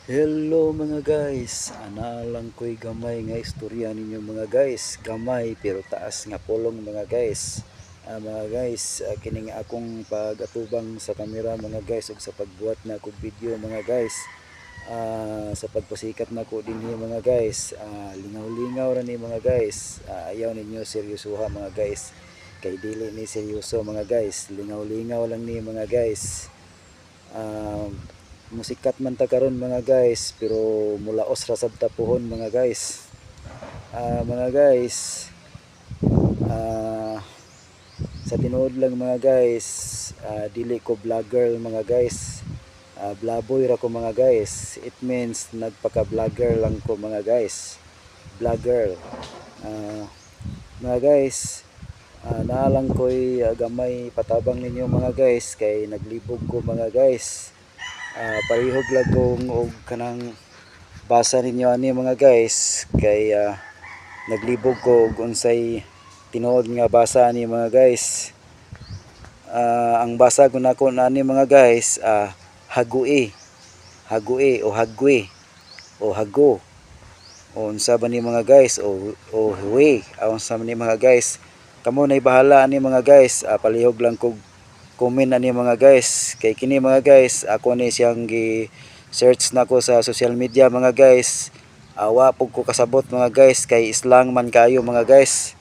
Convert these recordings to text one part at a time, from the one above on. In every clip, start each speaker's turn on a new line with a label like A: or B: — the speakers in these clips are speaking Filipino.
A: Hello mga guys, ana lang ko'y gamay nga istorya ninyo mga guys. Gamay pero taas nga pulong mga guys. Mga guys, kining akong pagatubang sa kamera mga guys ug sa pagbuhat na kog video mga guys. Sa pagpasikat na ko dinhi mga guys. Lingaw-lingaw ra ni mga guys. Ayaw ninyo seryosoha mga guys. Kay dili ni seryoso mga guys. Lingaw-lingaw lang ni mga guys. Musikat man ta karon mga guys pero mulaos ra sad ta puhon mga guys. Mga guys, ah, sa tinuod lang mga guys, dili ko vlogger mga guys. Blaboy ra ko mga guys. It means nagpaka-vlogger lang ko mga guys. Vlogger. Mga guys, naalang ko'y gamay patabang ninyo mga guys kay naglibog ko mga guys. Parihog lagong og kanang basa ninyo ani mga guys kay naglibog ko og unsay tinuod nga basa ani mga guys. Ang basa ko nako ani mga guys, hagui hagui o hagwi o hago o unsa ba ni mga guys o huwi unsa man ni mga guys, kamo nay bahala ani mga guys. Palihog lang kog comment ani mga guys kay kini mga guys ako ni siyang gi search nako sa social media mga guys. Wa pug ko kasabot mga guys kay islang man kayo mga guys.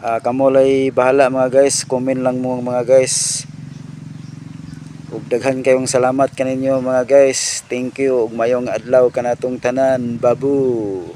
A: Kamo lay bahala mga guys, comment lang mo mga guys ug daghan kayong salamat kaninyo mga guys. Thank you ug mayong adlaw kanatong tanan, babu.